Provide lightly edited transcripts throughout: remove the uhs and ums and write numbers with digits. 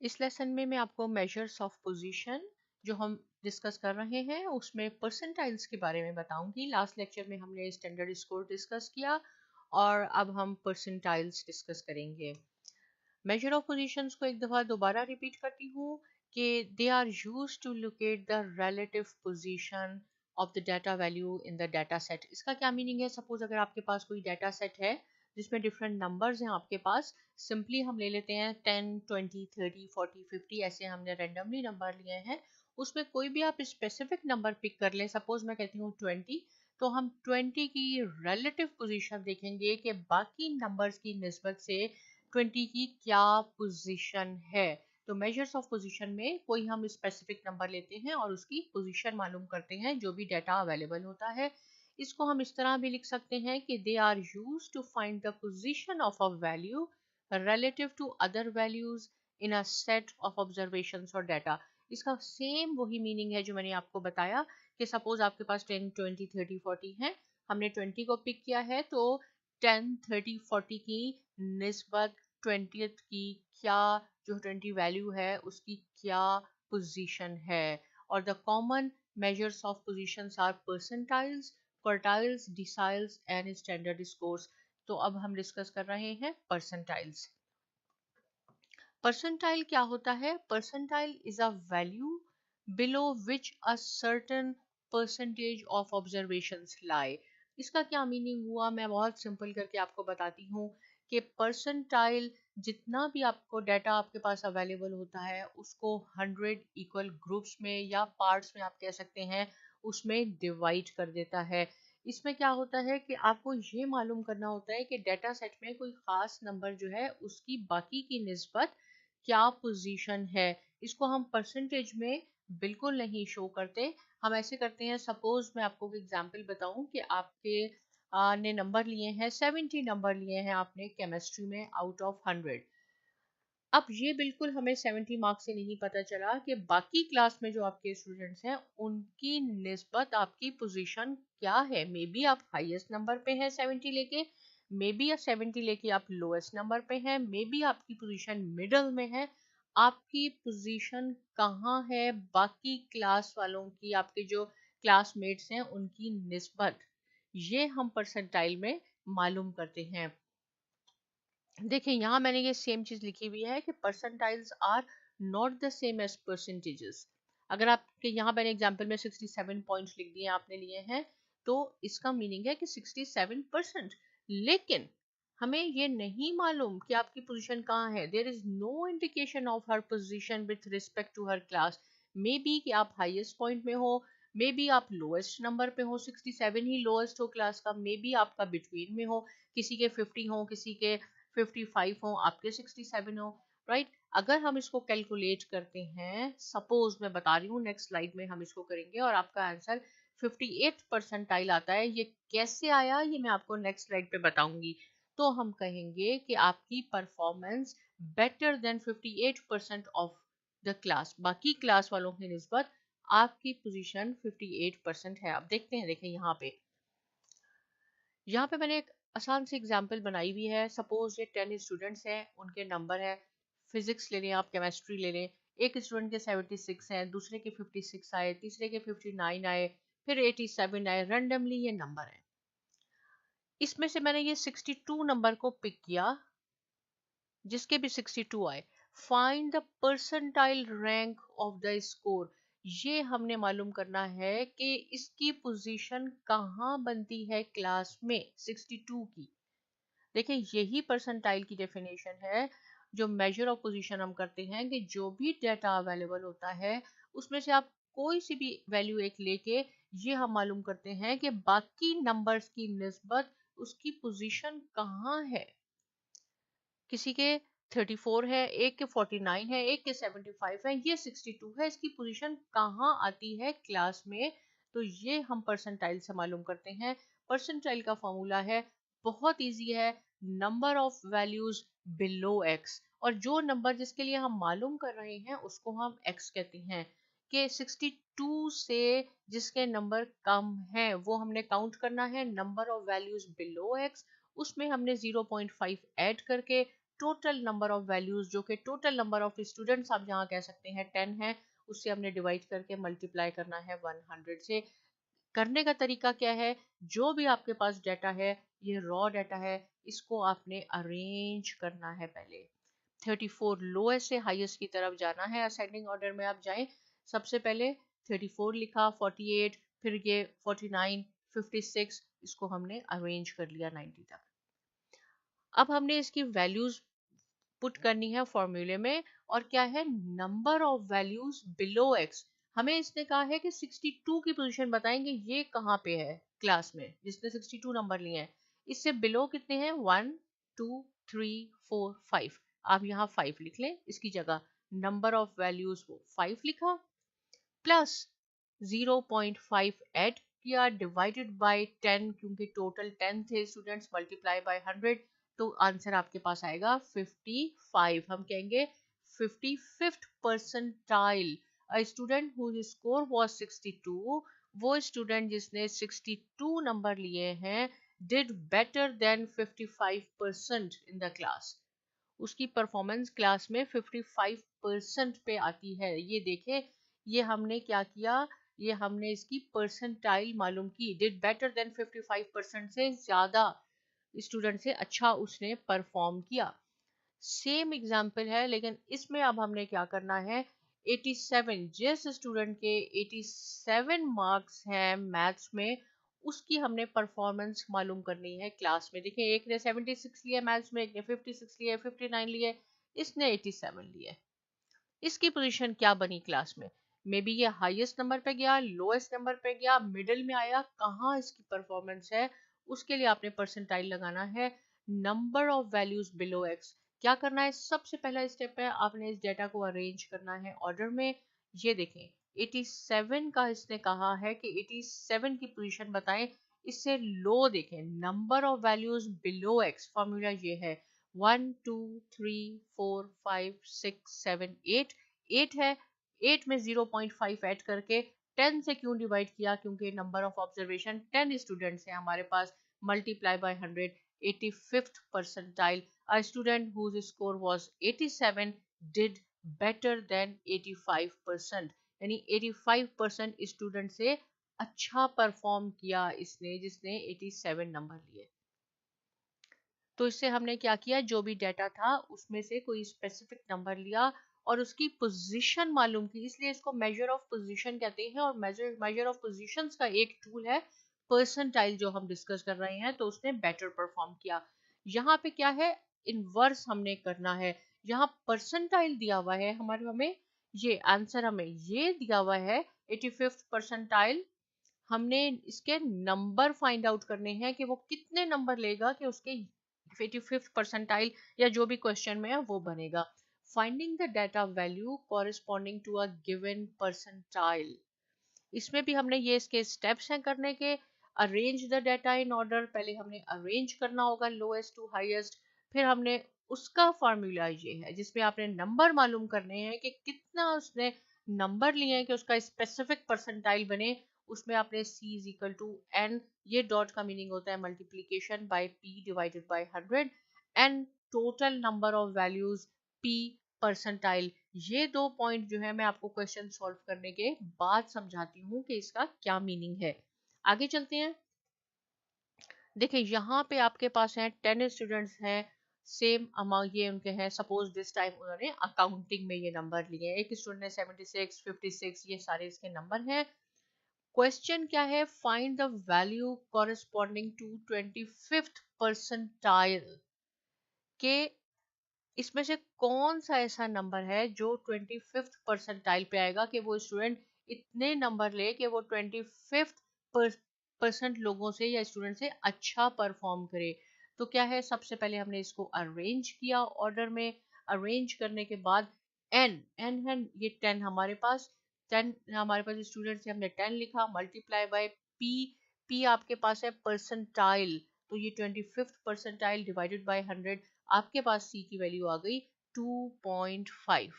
इस लेसन में मैं आपको मेजर्स ऑफ पोजीशन जो हम डिस्कस कर रहे हैं उसमें परसेंटाइल्स के बारे में बताऊंगी। लास्ट लेक्चर में हमने स्टैंडर्ड स्कोर डिस्कस किया और अब हम परसेंटाइल्स डिस्कस करेंगे। मेजर ऑफ पोजीशंस को एक दफ़ा दोबारा रिपीट करती हूँ कि they are used to locate the relative position of the data value in the data set. इसका क्या मीनिंग है? सपोज अगर आपके पास कोई डाटा सेट है जिसमें डिफरेंट नंबर्स हैं आपके पास, सिंपली हम ले लेते हैं 10, 20, 30, 40, 50 ऐसे हमने रेंडमली नंबर लिए हैं। उसमें कोई भी आप स्पेसिफिक नंबर पिक कर लें, सपोज मैं कहती हूँ 20, तो हम 20 की रिलेटिव पोजीशन देखेंगे कि बाकी नंबर्स की निस्बत से 20 की क्या पोजीशन है। तो मेजर्स ऑफ पोजीशन में कोई हम स्पेसिफिक नंबर लेते हैं और उसकी पोजीशन मालूम करते हैं जो भी डाटा अवेलेबल होता है। इसको हम इस तरह भी लिख सकते हैं कि they are used to find the position of a value relative to other values in a set of observations और data। इसका सेम वही मीनिंग है जो मैंने आपको बताया कि सपोज आपके पास 10, 20, 30, 40 है, हमने 20 को पिक किया है, तो 10, 30, 40 की निस्बत 20th की क्या, जो 20 वैल्यू है उसकी क्या पोजीशन है। और the common measures of positions are percentiles, quartiles, deciles and standard scores। तो अब हम डिस्कस कर रहे हैं परसेंटाइल्स। परसेंटाइल क्या होता है? Percentile is a value below which a certain percentage of observations lie. इसका क्या मीनिंग हुआ? मैं बहुत सिंपल करके आपको बताती हूँ कि परसेंटाइल जितना भी आपको डाटा आपके पास अवेलेबल होता है उसको 100 इक्वल ग्रुप्स में या पार्ट्स में आप कह सकते हैं उसमें डिवाइड कर देता है। इसमें क्या होता है कि आपको ये मालूम करना होता है कि डाटा सेट में कोई खास नंबर जो है उसकी बाकी की निस्बत क्या पोजीशन है। इसको हम परसेंटेज में बिल्कुल नहीं शो करते। हम ऐसे करते हैं, सपोज मैं आपको एग्जांपल बताऊं कि आपके ने नंबर लिए हैं 70 नंबर लिए हैं आपने केमिस्ट्री में आउट ऑफ 100। अब ये बिल्कुल हमें 70 मार्क्स से नहीं पता चला कि बाकी क्लास में जो आपके स्टूडेंट्स हैं उनकी निस्बत आपकी पोजीशन क्या है। मे बी आप हाईएस्ट नंबर पे हैं 70 लेके, मे बी आप 70 लेके आप लोएस्ट नंबर पे हैं, मे बी आपकी पोजीशन मिडल में है। आपकी पोजीशन कहाँ है बाकी क्लास वालों की, आपके जो क्लासमेट्स हैं उनकी निस्बत, ये हम परसेंटाइल में मालूम करते हैं। देखिए यहाँ मैंने ये सेम चीज लिखी हुई है कि percentiles are not the same as percentages. अगर आपके यहाँ मैंने एग्जांपल में 67 पॉइंट्स लिख दिए आपने लिए हैं, तो इसका मीनिंग है कि 67%। लेकिन हमें ये नहीं मालूम कि आपकी पोजीशन कहाँ है। There is no indication of her position with respect to her class. Maybe कि आप हाईएस्ट पॉइंट में हो, मे बी आप लोएस्ट नंबर पे हो, 67 ही लोएस्ट हो क्लास का, मे बी आपका बिटवीन में हो, किसी के 50 हो, किसी के 55 हो, आपके 67 हो, राइट। अगर हम इसको कैलकुलेट करते हैं, सपोज मैं बता रही हूँ, नेक्स्ट स्लाइड में हम इसको करेंगे और आपका आंसर 58 परसेंटाइल आता है। ये कैसे आया ये मैं आपको नेक्स्ट स्लाइड पे बताऊंगी। तो हम कहेंगे कि आपकी performance better than 58% of the class, बाकी क्लास वालों की निस्बत आपकी पोजीशन 58% है। अब देखते हैं, देखें यहाँ पे मैंने एक आसान सी एग्जांपल बनाई हुई है। सपोज ये 10 स्टूडेंट्स हैं, उनके नंबर है, फिजिक्स ले लें आप, केमिस्ट्री ले लें। एक स्टूडेंट के 76 हैं, दूसरे के 56 आए, तीसरे के 59 आए, फिर 87 आए, रैंडमली ये नंबर है। इसमें से मैंने ये 62 नंबर को पिक किया जिसके भी 62 आए। Find the percentile rank of the score. ये हमने मालूम करना है कि इसकी पोजीशन कहाँ बनती है क्लास में 62 की। देखिए यही परसेंटाइल की डेफिनेशन है। जो मेजर ऑफ पोजीशन हम करते हैं कि जो भी डाटा अवेलेबल होता है उसमें से आप कोई सी भी वैल्यू एक लेके ये हम मालूम करते हैं कि बाकी नंबर्स की निस्बत उसकी पोजीशन कहाँ है। किसी के 34 है, एक के 49 है, एक के 75 है, ये 62 है, इसकी पोजीशन कहाँ आती है क्लास में। तो ये हम परसेंटाइल से मालूम करते हैं। परसेंटाइल का फॉर्मूला है, बहुत इजी है, number of values below x. और जो नंबर जिसके लिए हम मालूम कर रहे हैं उसको हम एक्स कहते हैं। कि 62 से जिसके नंबर कम है वो हमने काउंट करना है, number of values below x, उसमें हमने 0.5 ऐड करके टोटल नंबर ऑफ वैल्यूज जो कि टोटल नंबर ऑफ स्टूडेंट्स आप यहाँ कह सकते हैं 10 है, उससे हमने डिवाइड करके मल्टीप्लाई करना है 100 से। करने का तरीका क्या है, जो भी आपके पास डाटा है, ये रॉ डाटा है, इसको आपने अरेंज करना है पहले। 34 लोएस्ट से हाईएस्ट की तरफ जाना है, असेंडिंग ऑर्डर में आप जाएं। सबसे पहले 34 लिखा, 48, फिर ये 49, 56, इसको हमने अरेंज कर लिया 90 तक। अब हमने इसकी वैल्यूज पुट करनी है फॉर्मूले में, और क्या है, number of values below x. हमें इसने कहा है कि 62 की पोजीशन बताएंगे, ये कहाँ पे है क्लास में जिसने 62 नंबर लिए हैं। इससे बिलो कितने हैं, 1 2 3 4 5। आप यहाँ 5 लिख लें इसकी जगह, नंबर ऑफ वैल्यूज वो 5 लिखा, प्लस 0.5 ऐड किया, डिवाइडेड बाय 10, क्योंकि टोटल 10 थे स्टूडेंट्स, मल्टीप्लाई बाय 100, तो आंसर आपके पास आएगा 55। हम कहेंगे 55th percentile, a student whose score was 62, वो स्टूडेंट जिसने 62 नंबर लिए हैं, did better than 55% in the class. उसकी परफॉर्मेंस क्लास में 55% पे आती है। ये देखें, ये हमने क्या किया, ये हमने इसकी परसेंटाइल मालूम की, डिड बेटर देन 55% से ज्यादा स्टूडेंट से अच्छा उसने परफॉर्म किया। सेम एग्जाम्पल है, लेकिन इसमें अब हमने क्या करना है, 87, जिस स्टूडेंट के 87 मार्क्स हैं मैथ्स में, उसकी हमने परफॉर्मेंस मालूम करनी है क्लास में। देखिए, एक ने 76 लिया मैथ्स में, एक ने 56 लिया, 59 लिए, इसने 87 लिए। इसकी पोजीशन क्या बनी क्लास में, मे बी ये हाईएस्ट नंबर पे गया, लोएस्ट नंबर पे गया, मिडिल में आया, कहाँ इसकी परफॉर्मेंस है, उसके लिए आपने परसेंटाइल लगाना है। Number of values below x, क्या करना है, सबसे पहला स्टेप है, आपने इस डेटा को अरेंज करना है ऑर्डर में। ये देखें, 87 का इसने कहा है कि 87 की पोजीशन बताएं, इससे लो देखें, number of values below x, formula ये है 1 2 3 4 5 6 7 8, 8 है, 8 में 0.5 ऐड करके 10 से क्यों डिवाइड किया, क्योंकि नंबर ऑफ ऑब्जर्वेशन 10 स्टूडेंट्स हैं हमारे पास, मल्टीप्लाई बाय 100, 85th परसेंटाइल, a student whose score was 87 did better than 85%, यानी 85% स्टूडेंट से अच्छा परफॉर्म किया इसने, जिसने 87 नंबर लिए। तो इससे हमने क्या किया, जो भी डाटा था उसमें से कोई स्पेसिफिक नंबर लिया और उसकी पोजीशन मालूम की, इसलिए इसको मेजर ऑफ पोजीशन कहते हैं। और मेजर ऑफ पोजीशंस का एक टूल है परसेंटाइल, जो हम डिस्कस कर रहे हैं, तो उसने बेटर परफॉर्म किया। यहाँ पे क्या है, इनवर्स हमने करना है। यहाँ परसेंटाइल दिया हुआ है हमारे, हमें ये आंसर हमें ये दिया हुआ है 85th परसेंटाइल, हमने इसके नंबर फाइंड आउट करने हैं कि वो कितने नंबर लेगा कि उसके 85th परसेंटाइल या जो भी क्वेश्चन में है वो बनेगा। Finding the data value corresponding to a given percentile, इसमें भी हमने ये इसके स्टेप्स हैं करने के। Arrange the data in order, पहले हमने अरेंज करना होगा लोएस्ट टू हाईएस्ट, फिर हमने उसका फार्मूला ये है जिसमें आपने नंबर मालूम करने हैं कि कितना उसने नंबर लिए हैं कि उसका स्पेसिफिक परसेंटाइल बने। उसमें आपने c is equal to n, ये डॉट का मीनिंग होता है multiplication by p divided by 100, n total number of values, p percentile. ये दो पॉइंट जो है मैं आपको क्वेश्चन सॉल्व करने के बाद समझाती हूँ कि इसका क्या मीनिंग है। आगे चलते हैं। देखिए, यहाँ पे आपके पास हैं 10 स्टूडेंट्स हैं, सेम अमाउंट ये उनके हैं। सपोज दिस टाइम उन्होंने अकाउंटिंग में ये नंबर लिए हैं, एक स्टूडेंट ने 76 56, ये सारे इसके नंबर हैं। क्वेश्चन क्या है, find the value corresponding to 25th percentile, के इसमें से कौन सा ऐसा नंबर है जो 25th परसेंटाइल पे आएगा कि वो स्टूडेंट इतने नंबर ले कि वो 25th परसेंट लोगों से या स्टूडेंट से अच्छा परफॉर्म करे। तो क्या है, सबसे पहले हमने इसको अरेंज किया ऑर्डर में। अरेंज करने के बाद एन एन है, ये 10 हमारे पास, 10 हमारे पास स्टूडेंट से हमने 10 लिखा, मल्टीप्लाई बाय पी, पी आपके पास है परसेंटाइल, तो ये 25th परसेंटाइल डिवाइडेड बाय 100, आपके पास c की वैल्यू आ गई 2.5।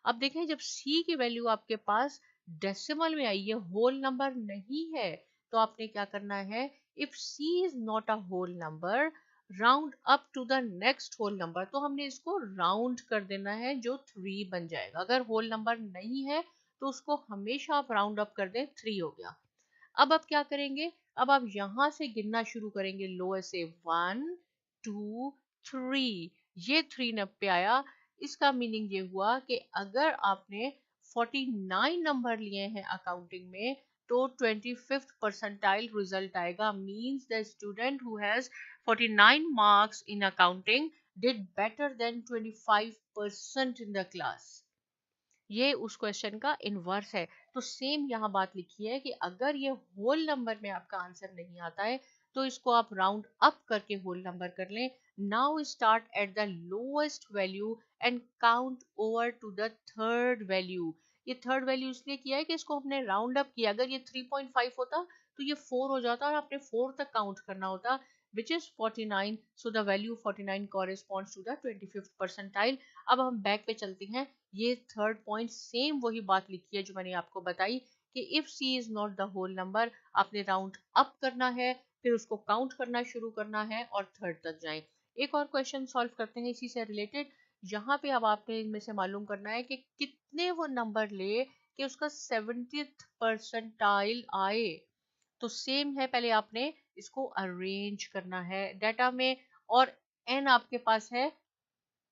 अब देखें, जब c की वैल्यू आपके पास डेसिमल में आई, ये होल नंबर नहीं है, तो आपने क्या करना है, if c is not a whole number, round up to the next whole number, तो हमने इसको राउंड कर देना है जो 3 बन जाएगा। अगर होल नंबर नहीं है तो उसको हमेशा आप राउंड अप कर दें, 3 हो गया। अब आप क्या करेंगे, अब आप यहां से गिनना शुरू करेंगे लोएस्ट से, 1 2 3, ये 3 नंबर पे आया। इसका मीनिंग ये हुआ कि अगर आपने 49 नंबर लिए हैं अकाउंटिंग में तो 25th परसेंटाइल रिजल्ट आएगा। Means the student who has 49 marks in accounting did better then 25% in the class. ये उस क्वेश्चन का इनवर्स है। तो सेम यहाँ बात लिखी है कि अगर ये होल नंबर में आपका आंसर नहीं आता है तो इसको आप राउंड अप करके होल नंबर कर लें। Now start at the lowest value and count over to the third value. ये थर्ड वैल्यू इसलिए किया है कि इसको हमने राउंड अप किया। अगर ये 3.5 होता तो ये 4 हो जाता और आपने 4 तक काउंट करना होता, which is 49. So the value 49 corresponds to the 25th percentile. अब हम बैक पे चलते हैं। ये थर्ड पॉइंट सेम वही बात लिखी है जो मैंने आपको बताई कि if C is not the whole number, आपने राउंड अप करना है, फिर उसको काउंट करना शुरू करना है और थर्ड तक जाएं। एक और क्वेश्चन सॉल्व करते हैं इसी से रिलेटेड। यहाँ पे अब आपने इनमें से मालूम करना है कि कितने वो नंबर ले कि उसका 70th परसेंटाइल आए। तो सेम है, पहले आपने इसको अरेंज करना है डाटा में। और एन आपके पास है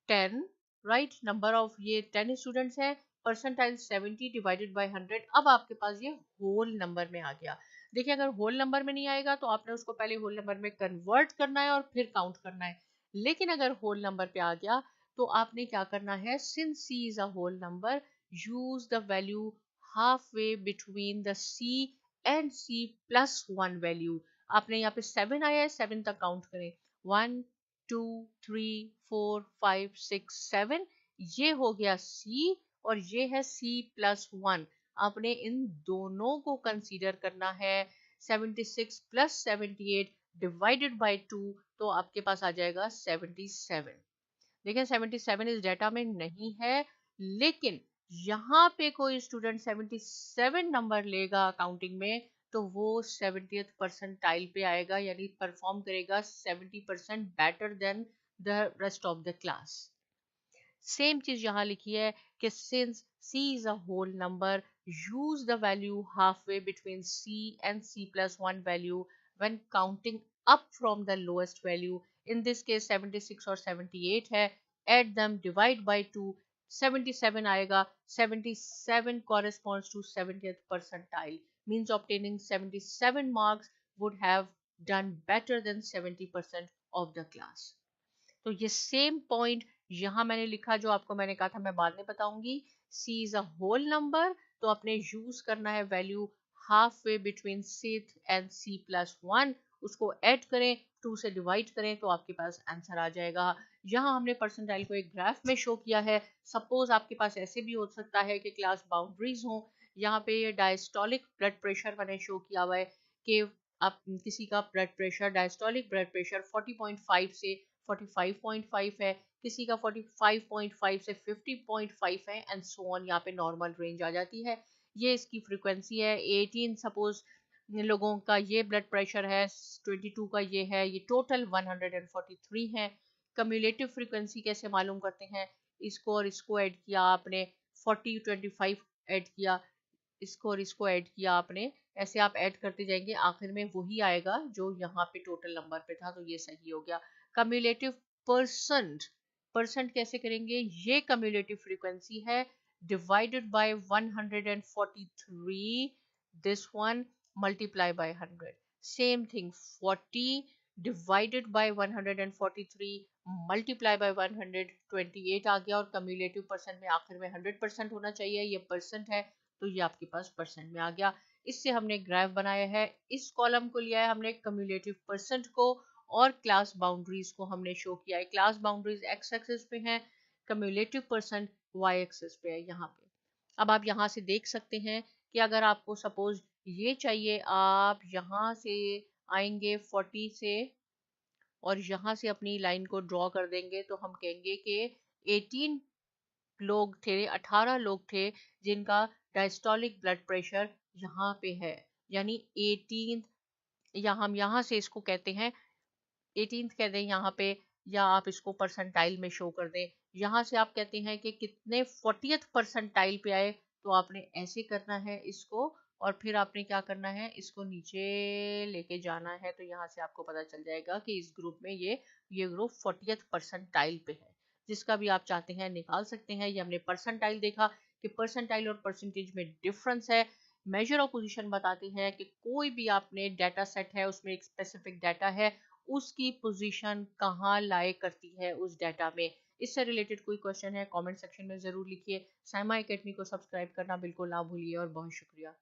10, राइट, नंबर ऑफ ये 10 स्टूडेंट्स हैं, परसेंटाइल 70 डिवाइडेड बाय 100। अब आपके पास ये होल नंबर में आ गया। देखिए अगर होल नंबर में नहीं आएगा तो आपने उसको पहले होल नंबर में कन्वर्ट करना है और फिर काउंट करना है। लेकिन अगर होल नंबर पे आ गया तो आपने क्या करना है, since C is a whole number, use the value half way between the C and C plus 1 value. आपने यहाँ पे 7 आया है, 7 तक काउंट करें, 1 2 3 4 5 6 7, ये हो गया C और ये है C+1। आपने इन दोनों को कंसीडर करना है। 76 प्लस 78 डिवाइडेड बाय 2, तो आपके पास आ जाएगा 77। देखिए 77 इस डाटा में नहीं है, लेकिन यहाँ पे कोई स्टूडेंट 77 नंबर लेगा अकाउंटिंग में तो वो 70th परसेंटाइल पे आएगा, यानी परफॉर्म करेगा 70% better than the rest of the class. Same चीज यहाँ लिखी है कि since c is a whole number, use the value halfway between c and c+1 value when counting up from the lowest value. In this case 76 और 78 है, add them, divide by 2, 77 आएगा। 77 corresponds to 70th percentile, means obtaining 77 marks would have done better than 70% of the class. तो ये same point यहाँ मैंने लिखा जो आपको मैंने कहा था मैं बाद में बताऊंगी। C is a whole number, तो आपने यूज करना है value half way between C and C+1, उसको ऐड करें, 2 से डिवाइड करें तो आपके पास आंसर आ जाएगा। यहाँ हमने परसेंटाइल को एक ग्राफ में शो किया है। सपोज आपके पास ऐसे भी हो सकता है कि क्लास बाउंड्रीज हो। यहाँ पे ये डायस्टोलिक ब्लड प्रेशर मैंने शो किया हुआ है कि आप किसी का blood pressure, diastolic blood pressure 40.5 से 45.5 है, किसी का 45.5 से 50.5 है एंड सो ऑन। यहाँ पे नॉर्मल रेंज आ जाती है। ये इसकी फ्रीक्वेंसी है। 18 सपोज लोगों का ये ब्लड प्रेशर है, 22 का ये है, ये टोटल 143 है। कम्युलेटिव फ्रीक्वेंसी कैसे मालूम करते हैं, इसको और इसको ऐड किया आपने, 40 25 ऐड किया, इसको और इसको ऐड किया आपने, ऐसे आप ऐड करते जाएंगे, आखिर में वही आएगा जो यहाँ पे टोटल नंबर पे था, तो ये सही हो गया। कम्युलेटिव परसेंट, परसेंट कैसे करेंगे, ये कम्युलेटिव फ्रीक्वेंसी है divided by 143, this one multiply by 100, same thing 40 divided by 143 multiply by 128 आ गया। और कम्युलेटिव परसेंट में आखिर में 100% होना चाहिए, ये परसेंट है तो ये आपके पास परसेंट में आ गया। इससे हमने ग्राफ बनाया है, इस कॉलम को लिया है हमने कम्युलेटिव परसेंट को और क्लास बाउंड्रीज को हमने शो किया है। क्लास बाउंड्रीज एक्स एक्सिस पे हैं, कम्युलेटिव परसेंट वाई एक्सिस पे है यहाँ पे। अब आप यहाँ से देख सकते हैं कि अगर आपको सपोज ये चाहिए, आप यहाँ से आएंगे 40 से और यहाँ से अपनी लाइन को ड्रॉ कर देंगे तो हम कहेंगे कि 18 लोग थे, 18 लोग थे जिनका डायस्टोलिक ब्लड प्रेशर यहाँ पे है, यानी 18, या हम यहाँ से इसको कहते हैं 18th कह दें यहाँ पे, या आप इसको परसेंटाइल में शो कर दें। यहाँ से आप कहते हैं कि कितने 40th परसेंटाइल पे आए, तो आपने ऐसे करना है इसको, और फिर आपने क्या करना है, इसको नीचे लेके जाना है। तो यहाँ से आपको पता चल जाएगा कि इस ग्रुप में ये ग्रुप 40th परसेंटाइल पे है। जिसका भी आप चाहते हैं निकाल सकते हैं। ये हमने परसेंटाइल देखा कि परसेंटाइल और परसेंटेज में डिफरेंस है। मेजर ऑफ पोजीशन बताती है कि कोई भी आपने डाटा सेट है, उसमें एक स्पेसिफिक डाटा है, उसकी पोजीशन कहाँ लाई करती है उस डाटा में। इससे रिलेटेड कोई क्वेश्चन है कमेंट सेक्शन में ज़रूर लिखिए। साइमा एकेडमी को सब्सक्राइब करना बिल्कुल ना भूलिए, और बहुत शुक्रिया।